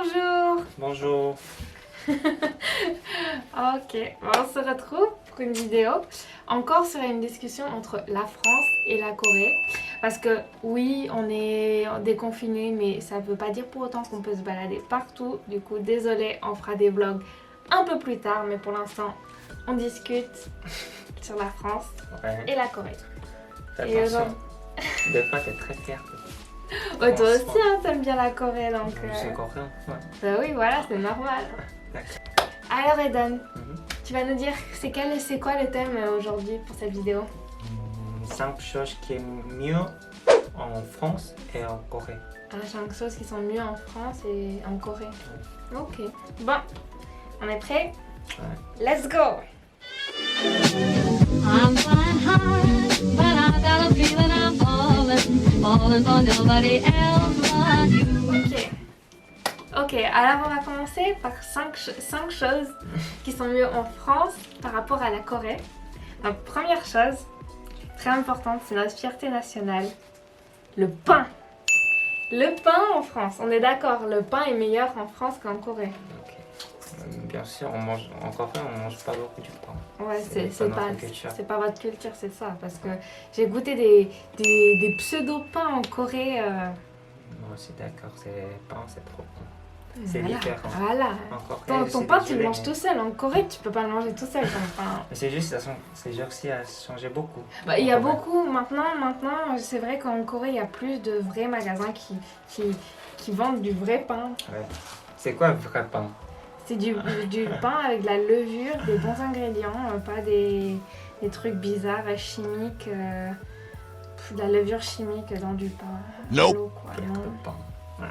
Bonjour. Bonjour. Ok, on se retrouve pour une vidéo encore sur une discussion entre la France et la Corée. Parce que oui, on est déconfiné, mais ça ne veut pas dire pour autant qu'on peut se balader partout. Du coup, désolé, on fera des vlogs un peu plus tard, mais pour l'instant, on discute sur la France et la Corée. Fais attention. Des fois, t'es très fière. Ouais, toi aussi, hein, t'aimes bien la Corée, donc... C'est coréen, ouais. Bah oui, voilà, c'est normal. Alors Eden, tu vas nous dire c'est quoi le thème aujourd'hui pour cette vidéo? 5 choses qui est mieux en France et en Corée. Ah, 5 choses qui sont mieux en France et en Corée. Ok. Bon, on est prêt? Ouais. Let's go! I'm flying high, but I got a feeling I'm falling for nobody else but you. Ok, alors on va commencer par 5 choses qui sont mieux en France par rapport à la Corée. Donc première chose, très importante, c'est notre fierté nationale, le pain. Le pain en France, on est d'accord, le pain est meilleur en France qu'en Corée. Bien sûr, en Corée, on mange pas beaucoup du pain. Ouais, c'est pas votre culture, c'est ça. Parce que j'ai goûté des pseudo-pains en Corée. Moi aussi, d'accord, pain, c'est trop bon. C'est voilà, différent. Voilà. Ton pain, tu le manges tout seul. En Corée, tu peux pas le manger tout seul, ton pain. Mais c'est juste, ces jours-ci, ça a changé beaucoup. Bah, il y a beaucoup, maintenant, c'est vrai qu'en Corée, il y a plus de vrais magasins qui vendent du vrai pain. Ouais. C'est quoi le vrai pain? C'est du pain avec de la levure, des bons ingrédients, pas des trucs bizarres, chimiques, de la levure chimique dans du pain. Nope. L'eau, quoi, non. Pain.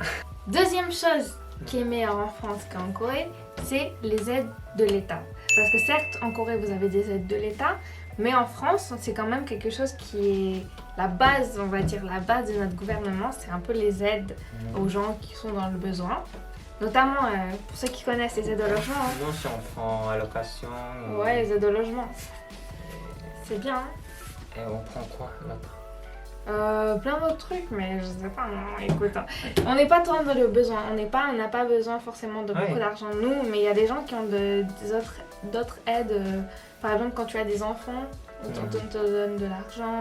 Deuxième chose qui est meilleure en France qu'en Corée, c'est les aides de l'État. Parce que certes, en Corée, vous avez des aides de l'État, mais en France, c'est quand même quelque chose qui est la base, on va dire, la base de notre gouvernement. C'est un peu les aides aux gens qui sont dans le besoin. Notamment, pour ceux qui connaissent les aides au logement. Hein. Non, si on prend allocation. Ouais, les aides au logement. C'est bien. Hein. Et on prend quoi l'autre? Plein d'autres trucs, mais je sais pas, non, écoute, hein. On n'est pas tant dans le besoin, on n'a pas besoin forcément de beaucoup d'argent nous, mais il y a des gens qui ont d'autres aides, par exemple quand tu as des enfants, on te donne de l'argent,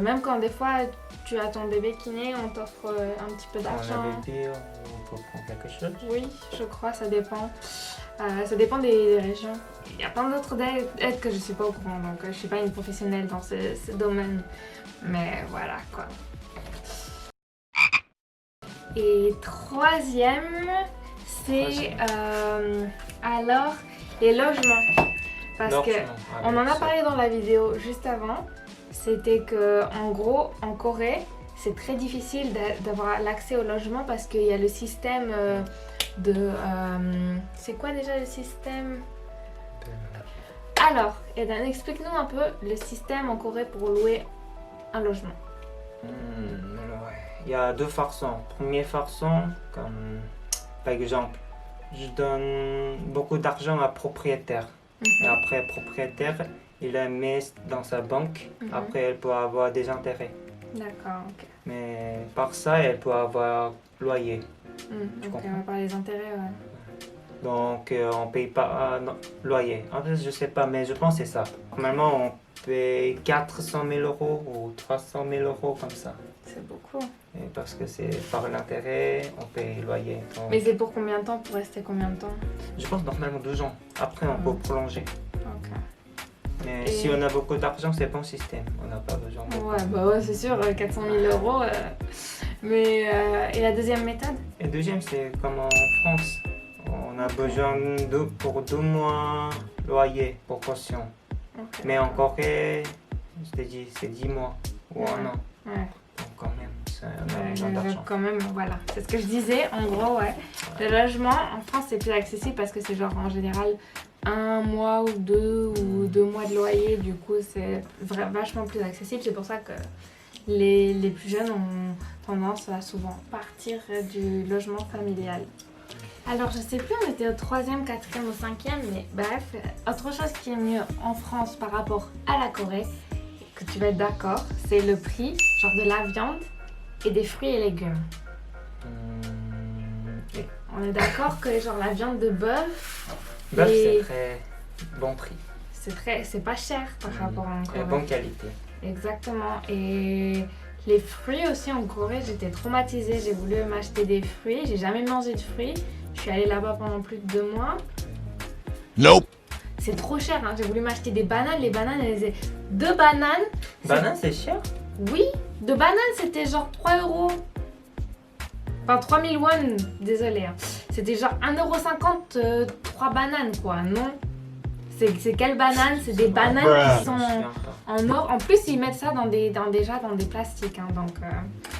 même quand des fois tu as ton bébé qui naît, on t'offre un petit peu d'argent. Quand on a bébé, on peut prendre quelque chose? Oui, je crois, ça dépend. Ça dépend des régions. Il y a plein d'autres aides que je ne suis pas au courant, donc je ne suis pas une professionnelle dans ce domaine. Mais voilà quoi. Et troisième, c'est alors les logements. Parce que on en a parlé dans la vidéo juste avant. C'était que en gros, en Corée, c'est très difficile d'avoir l'accès au logement parce qu'il y a le système c'est quoi déjà le système? Alors, Eden, explique-nous un peu le système en Corée pour louer un logement. Il y a deux façons. Première façon, comme par exemple, je donne beaucoup d'argent à propriétaire. Et après, propriétaire, il la met dans sa banque. Après, elle peut avoir des intérêts. D'accord, ok. Mais par ça, elle peut avoir loyer. Ok, on va parler des intérêts, ouais. Donc, on paye pas loyer. En fait, je sais pas, mais je pense que c'est ça. Normalement, on paye 400 000 euros ou 300 000 euros comme ça. C'est beaucoup. Et parce que c'est par l'intérêt, on paye loyer. Donc... Mais c'est pour combien de temps? Pour rester combien de temps? Je pense normalement 2 ans. Après, on peut prolonger. Ok. Mais si on a beaucoup d'argent, c'est bon système. On n'a pas besoin de... Ouais, bah ouais, c'est sûr, 400 000 euros. Mais, et la deuxième méthode? Et deuxième, c'est comme en France. On a besoin pour 2 mois loyer pour caution. Okay. Mais en Corée, je t'ai dit, c'est 10 mois ou 1 an. Ouais. Donc quand même, on a besoin d'argent. Quand même, voilà. C'est ce que je disais, en gros, ouais. Le logement, en France, c'est plus accessible parce que c'est genre en général 1 mois ou 2 mois de loyer. Du coup, c'est vachement plus accessible. C'est pour ça que les plus jeunes ont tendance à souvent partir du logement familial. Alors je sais plus, on était au 3e, 4e ou 5e, mais bref, autre chose qui est mieux en France par rapport à la Corée, que tu vas être d'accord, c'est le prix, genre de la viande et des fruits et légumes. Et On est d'accord que genre la viande de bœuf, Bœuf, Et- c'est très bon prix. c'est pas cher par rapport à en Et Corée. bonne qualité. Exactement. Et les fruits aussi en Corée, j'étais traumatisée. J'ai voulu m'acheter des fruits. J'ai jamais mangé de fruits. Je suis allée là-bas pendant plus de 2 mois. Nope. C'est trop cher. Hein. J'ai voulu m'acheter des bananes. Les bananes, elles étaient 2 bananes. Banane, c'est cher? Oui, 2 bananes, c'était genre 3 euros. Enfin, 3000 won, désolé. Hein. C'était genre 1,50 €, 3 bananes, quoi. Non. C'est quelles bananes? C'est des bananes qui sont en or. En plus, ils mettent ça déjà dans des plastiques. Hein, donc,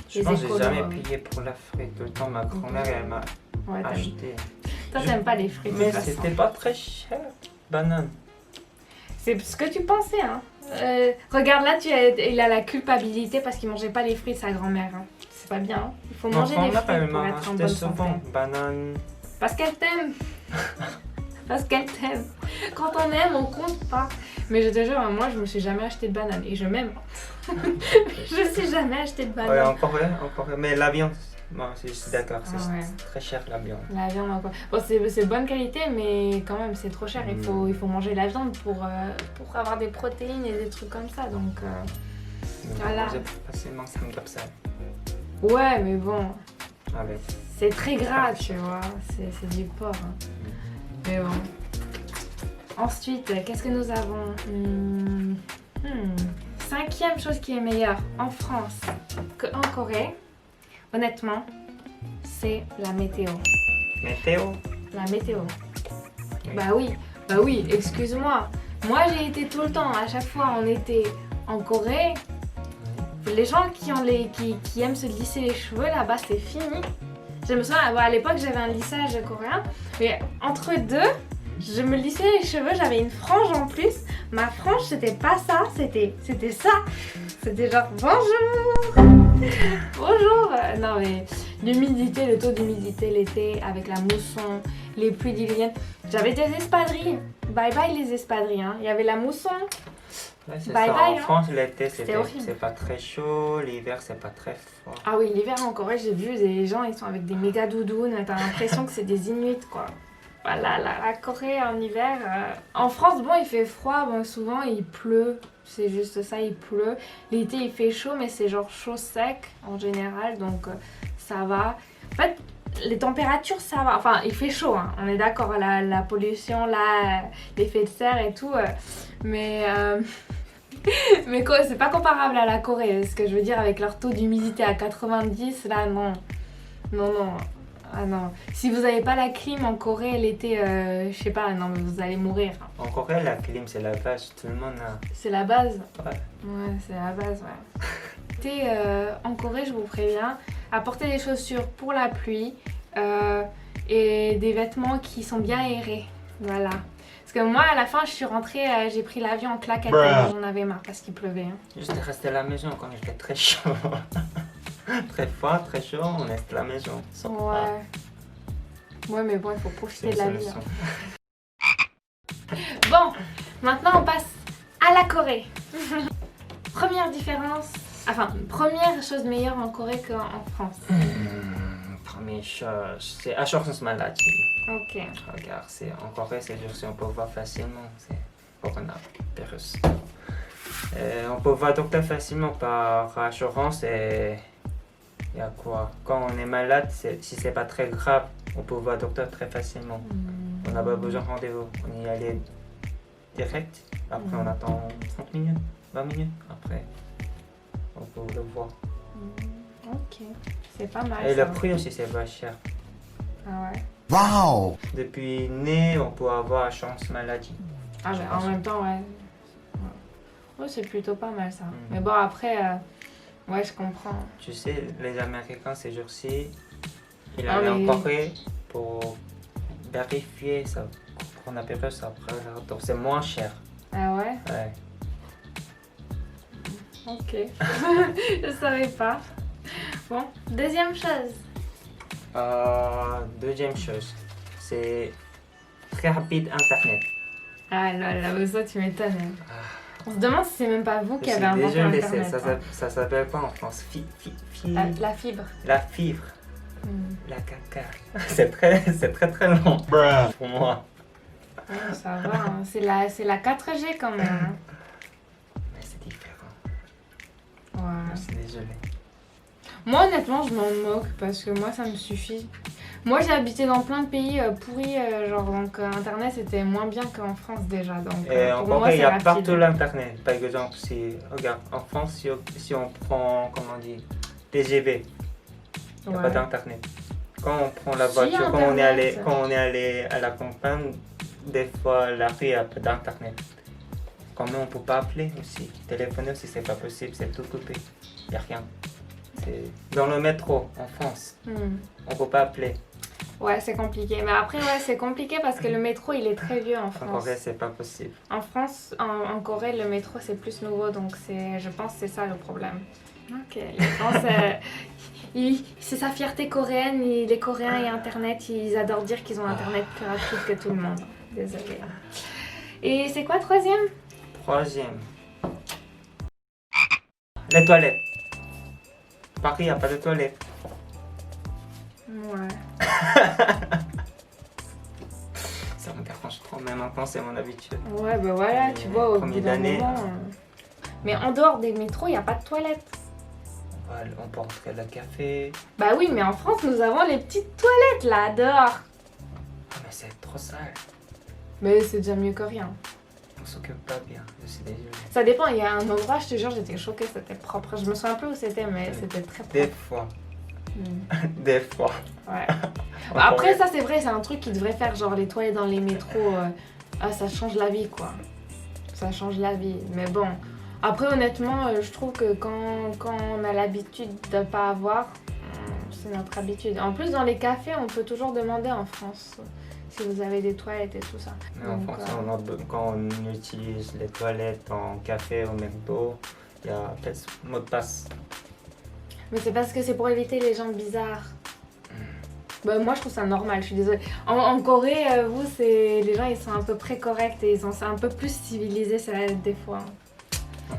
Je les pense que j'ai écolos, jamais payé pour la frite. Tout le temps, ma grand-mère, elle m'a ouais, acheté. toi, t'aimes pas les fruits de Mais toute façon. c'était pas très cher, banane. C'est ce que tu pensais. Hein. Regarde là, il a la culpabilité parce qu'il mangeait pas les fruits de sa grand-mère. Hein. C'est pas bien. Hein. Il faut Ma manger des grand-mère, fruits elle pour m'a être en acheté bonne souvent santé. banane. Parce qu'elle t'aime. Parce qu'elle t'aime. Quand on aime, on compte pas. Mais je te jure, moi, je me suis jamais acheté de banane. Et je m'aime. Je me suis jamais acheté de Ouais, banane. encore. Mais la viande, bon, je suis d'accord, c'est Ah ouais. très cher la viande. La viande encore. Bon, c'est bonne qualité, mais quand même, c'est trop cher. Il faut manger la viande pour avoir des protéines et des trucs comme ça. Donc, Voilà. J'ai facilement samgyeopsal ouais, mais bon, avec. c'est très gras, tu vois. C'est du porc. Hein. Mais bon. Ensuite, qu'est-ce que nous avons 5e chose qui est meilleure en France qu'en Corée, honnêtement, c'est la météo. Météo. La météo. Oui. Bah oui, excuse-moi. Moi, j'ai été tout le temps, à chaque fois en été en Corée. Les gens qui aiment se lisser les cheveux, là-bas, c'est fini. Je me souviens, à l'époque, j'avais un lissage coréen. Mais entre deux, je me lissais les cheveux, j'avais une frange en plus. Ma frange, c'était pas ça, c'était ça. C'était genre, bonjour. Bonjour. Non, mais l'humidité, le taux d'humidité l'été, avec la mousson, les pluies diluviennes. J'avais des espadrilles. Bye bye les espadrilles. Hein. Il y avait la mousson. Ouais, c'est Bye ça. bye, En hein. France, l'été, C'était horrible. c'est pas très chaud, l'hiver, c'est pas très froid. Ah oui, l'hiver en Corée, j'ai vu des gens, ils sont avec des méga doudounes. T'as l'impression que c'est des Inuits, quoi. Voilà, la Corée en hiver. En France, bon, il fait froid, bon, souvent il pleut. C'est juste ça, il pleut. L'été, il fait chaud, mais c'est genre chaud sec en général, donc ça va. En fait, les températures, ça va. Enfin, il fait chaud, hein. On est d'accord. La pollution, là, l'effet de serre et tout. Mais mais quoi, c'est pas comparable à la Corée. Ce que je veux dire, avec leur taux d'humidité à 90, là, non. Non. Ah non. Si vous avez pas la clim en Corée l'été, je sais pas, non, mais vous allez mourir. En Corée, la clim, c'est la base, tout le monde a. C'est la base. Ouais. Ouais, c'est la base, ouais. L'été, en Corée, je vous préviens, apportez des chaussures pour la pluie et des vêtements qui sont bien aérés. Voilà. Parce que moi, à la fin, je suis rentrée, j'ai pris l'avion en claquette, j'en avais marre parce qu'il pleuvait. Hein. J'étais resté à la maison quand il fait très chaud. Très froid, très chaud, on reste à la maison. Ouais. Ouais, mais bon, il faut profiter de la vie. Hein. Bon, maintenant on passe à la Corée. Première différence, enfin, première chose meilleure en Corée qu'en France. Première chose, c'est assurance maladie. Ok. Regarde, en Corée, c'est dur, on peut voir facilement, c'est coronavirus. On peut voir docteur facilement par assurance et il y a quoi? Quand on est malade, si c'est pas très grave, on peut voir docteur très facilement. On n'a pas besoin de rendez-vous, on y allait direct, après on attend 30 minutes, 20 minutes, après on peut le voir. Ok, c'est pas mal. Et ça. le prix aussi, c'est pas cher. Ah ouais. Wow! Depuis né, on peut avoir assurance maladie. Ah, Je mais pense. en même temps, ouais. Ouais, c'est plutôt pas mal ça. Mais bon, après, ouais, je comprends. Tu sais, les Américains, ces jours-ci, ils Ah, allaient en mais- Corée pour vérifier ça. Coronavirus après, donc c'est moins cher. Ah ouais? Ouais. Ok. Je savais pas. Bon, deuxième chose. Deuxième chose, c'est très rapide Internet. Ah là là, mais ça tu m'étonnes. Hein. On se demande si c'est même pas vous Je qui suis avez inventé désolé, Internet. ça s'appelle quoi en France? La fibre. La fibre. La caca. C'est très long pour moi. Ouais, ça va, hein. C'est la 4G quand même. Hein. Mais c'est différent. Ouais. Je suis désolé. Moi, honnêtement, je m'en moque parce que moi, ça me suffit. Moi, j'ai habité dans plein de pays pourris, genre, donc Internet, c'était moins bien qu'en France déjà. Donc, Et pour encore, moi, il y c'est a rapide. partout l'Internet. Par exemple, regarde, en France, si on prend, comment on dit, TGV, il n'y a Ouais. pas d'Internet. Quand on prend la Si, voiture, Internet. quand on est allé à la campagne, des fois, la rue, il n'y a pas d'Internet. Comment on ne peut pas appeler aussi? Téléphoner aussi, c'est pas possible, c'est tout coupé. Il n'y a rien. Dans le métro, en France, on ne peut pas appeler. Ouais, c'est compliqué. Mais après, ouais, c'est compliqué parce que le métro, il est très vieux en En France. Corée, c'est pas possible. En France, en Corée, le métro, c'est plus nouveau. Donc, je pense que c'est ça le problème. Ok, les Français, c'est sa fierté coréenne. Les Coréens et Internet, ils adorent dire qu'ils ont Internet plus rapide que tout le monde. Désolée. Et c'est quoi troisième? Troisième. Les toilettes. Paris, il n'y a pas de toilettes. Ouais. Ça me dérange trop, mais maintenant c'est mon habitude. Ouais, bah voilà, tu vois, au bout Combien d'un d'années moment... Mais en dehors des métros, il n'y a pas de toilettes. On peut rentrer le café. Bah oui, mais en France, nous avons les petites toilettes là, dehors. Ah, mais c'est trop sale. Mais c'est déjà mieux que rien. On s'occupe pas bien. Je suis désolé. Ça dépend, il y a un endroit, je te jure, j'étais choquée, c'était propre. Je me souviens plus où c'était, mais c'était très propre. Des fois. Mm. Des fois. Ouais. On Après, pourrait- ça, c'est vrai, c'est un truc qu'ils devraient faire, genre les toilettes dans les métros. Ça change la vie, quoi. Ça change la vie. Mais bon. Après, honnêtement, je trouve que quand on a l'habitude de ne pas avoir, c'est notre habitude. En plus, dans les cafés, on peut toujours demander en France si vous avez des toilettes et tout ça. Mais en Donc, France, quand on utilise les toilettes en café, au McDo, il y a peut-être mot de passe. Mais c'est parce que c'est pour éviter les gens bizarres. Bah, moi, je trouve ça normal, je suis désolée. En Corée, les gens, ils sont à peu près corrects et ils sont un peu plus civilisés, ça des fois.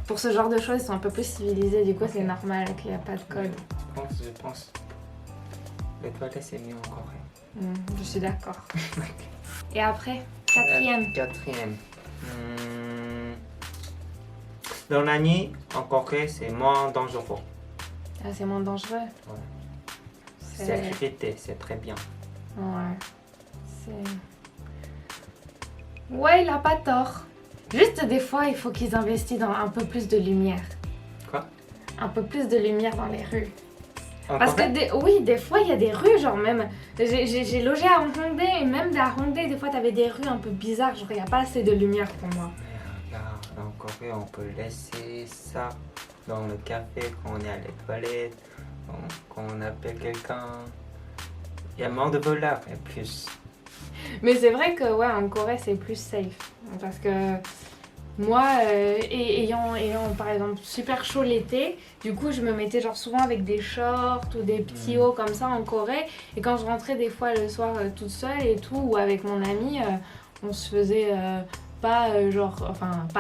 Pour ce genre de choses, ils sont un peu plus civilisés, du coup, c'est normal qu'il n'y a pas de code. Je pense. Les toilettes, c'est mieux en Corée. Je suis d'accord. Et après, quatrième. Quatrième. Dans la nuit, en Corée, c'est moins dangereux. Ah, c'est moins dangereux. Ouais. Sécurité, c'est très bien. Ouais. Ouais, il a pas tort. Juste des fois, il faut qu'ils investissent dans un peu plus de lumière. Quoi? Un peu plus de lumière dans les rues. En Parce Corée? que, oui, des fois, il y a des rues, genre même... J'ai logé à Hongdae, et même à Hongdae, des fois, t'avais des rues un peu bizarres, genre, il n'y a pas assez de lumière pour moi. Mais regarde, en Corée, on peut laisser ça dans le café quand on est à les toilettes, quand on appelle quelqu'un. Il y a moins de voleurs et plus. Mais c'est vrai que, ouais, en Corée, c'est plus safe. Parce que moi, ayant par exemple super chaud l'été, du coup, je me mettais genre souvent avec des shorts ou des petits hauts comme ça en Corée. Et quand je rentrais des fois le soir toute seule et tout, ou avec mon ami, on se faisait pas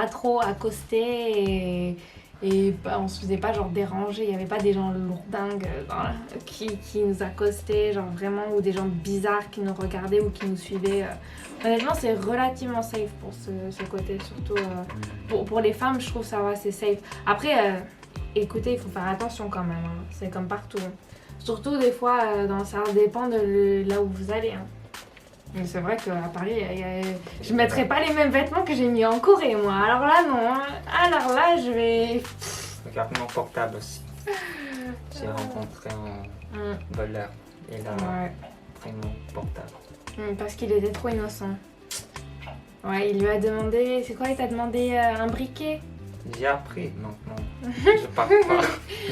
trop accoster et on se faisait pas genre déranger. Il y avait pas des gens lourdingues qui nous accostaient, genre vraiment, ou des gens bizarres qui nous regardaient ou qui nous suivaient. Honnêtement, c'est relativement safe pour ce côté, surtout pour les femmes, je trouve ça va, c'est safe. Après, écoutez, il faut faire attention quand même, hein. C'est comme partout. Surtout des fois, ça dépend de là où vous allez. Hein. Mais c'est vrai qu'à Paris, je mettrai pas les mêmes vêtements que j'ai mis en Corée, moi. Alors là, non. Hein. Alors là, je vais... Regarde mon portable aussi. J'ai rencontré un voleur. Il a pris mon portable. Parce qu'il était trop innocent. Ouais, il lui a demandé... C'est quoi, il t'a demandé un briquet? J'ai appris maintenant. Je pars pas.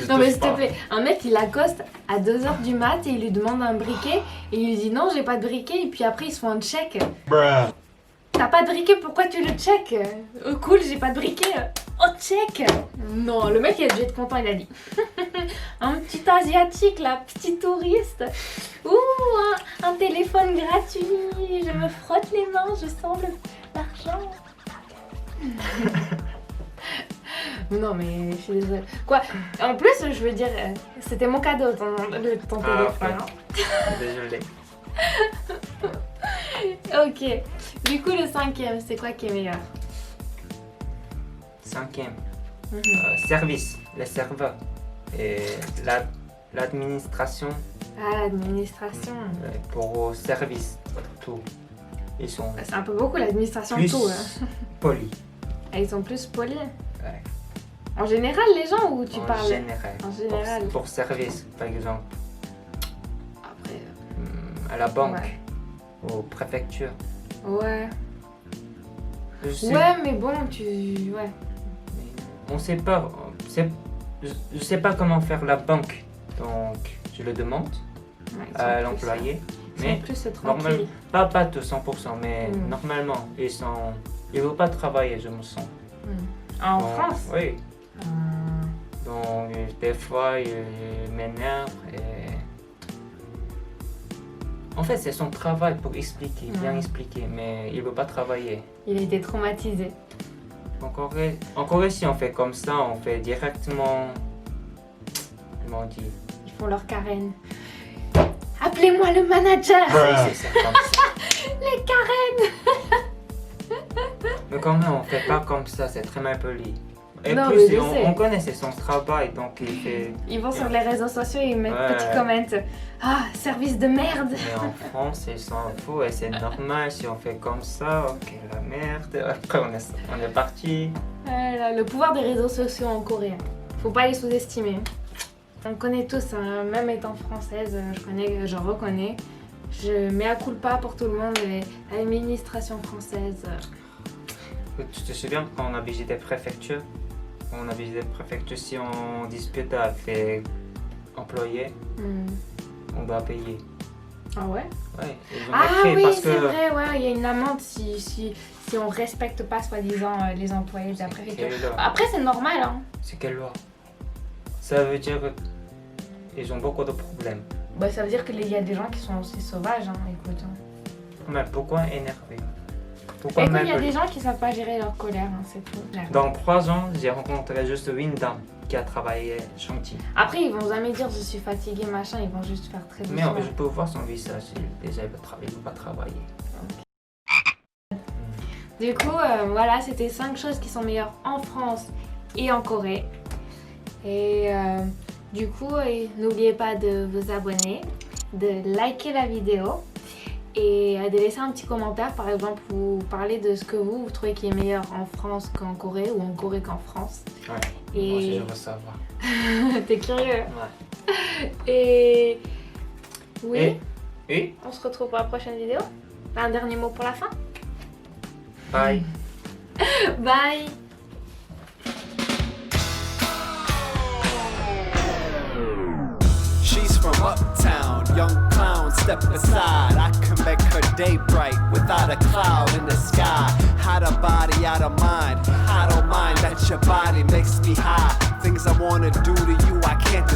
Non mais s'il te plaît, un mec il accoste à 2h du mat et il lui demande un briquet et il lui dit non j'ai pas de briquet et puis après ils se font un check. T'as pas de briquet, pourquoi tu le check? Cool, j'ai pas de briquet. Oh check. Non, le mec il a dû être content, il a dit. Un petit asiatique là, petit touriste. Ouh, un téléphone gratuit. Je me frotte les mains, je sens l'argent. Non, mais je suis désolée. Quoi? En plus, je veux dire, c'était mon cadeau, ton téléphone. Ok. Désolé. Ok. Du coup, le 5e, c'est quoi qui est meilleur? 5e, Mhm. service, les serveurs et l'administration Ah, l'administration. pour service, tout. Ils sont C'est un peu beaucoup l'administration de plus tout. Hein. polis. Ah, ils sont plus polis. Ouais. En général, les gens, ou tu En parles? général. En général. Pour service, par exemple, Après. à la banque, Ouais. aux préfectures. Ouais. Je sais, Ouais, mais bon, Ouais. on sait pas. Je sais pas comment faire la banque, donc je le demande Ouais, ils sont à plus- l'employé. Ils sont Mais plus normal, tranquilles. pas de 100%, mais Mm. normalement, ils veulent pas travailler, je me sens. En Donc, France? Oui. Hum. Donc, des fois, il m'énerve et... En fait, c'est son travail pour expliquer, bien Ouais. expliquer, mais il veut pas travailler. Il a été traumatisé. En Corée, si on fait comme ça, on fait directement... Comment on dit? Ils font leur carène. Appelez-moi le manager! Oui, c'est ça, comme ça. Les carènes! Mais quand même, on fait pas comme ça, c'est très mal poli. Et Non, mais plus, je sais. on connaît, c'est son travail, donc il fait... Ils vont sur les réseaux sociaux et ils mettent Ouais. petit comment. Ah, service de merde! Mais en France, ils s'en foutent et c'est normal si on fait comme ça, ok, la merde. Après, on est parti. Le pouvoir des réseaux sociaux en Corée. Faut pas les sous-estimer. On connaît tous, hein, même étant française, je reconnais. Je mets à culpa pour tout le monde l'administration française. Tu te souviens quand on a visité préfecture? On a visité préfecture, si on dispute avec les employés, on doit payer. Ah ouais? Ouais, ils ont Ah écrit oui, parce c'est que... vrai, ouais, il y a une amende si on respecte pas soi-disant les employés de la préfecture. Quelle loi? Après, c'est normal, hein. C'est quelle loi? Ça veut dire qu'ils ont beaucoup de problèmes. Bah, ça veut dire qu'il y a des gens qui sont aussi sauvages, hein, écoute. Mais pourquoi énerver? Pourquoi Écoute, il y a même... des gens qui savent pas gérer leur colère, hein, c'est tout. Dans 3 ans, j'ai rencontré juste une dame qui a travaillé chantier. Après, ils vont jamais dire je suis fatiguée, machin, ils vont juste faire très Mais doucement. je peux voir son visage, déjà il veut pas travailler. Du coup, voilà, c'était 5 choses qui sont meilleures en France et en Corée. Et du coup, n'oubliez pas de vous abonner, de liker la vidéo et de laisser un petit commentaire. Par exemple, vous parlez de ce que vous trouvez qui est meilleur en France qu'en Corée ou en Corée qu'en France. Ouais, Et- moi aussi je veux savoir. T'es curieux? Ouais. Et oui, Et on se retrouve pour la prochaine vidéo. Un dernier mot pour la fin? bye. Bye! She's from uptown, young clown, step aside. I can make her day bright without a cloud in the sky. Out of body, out of mind. I don't mind that your body makes me high. Things I wanna do to you, I can't describe.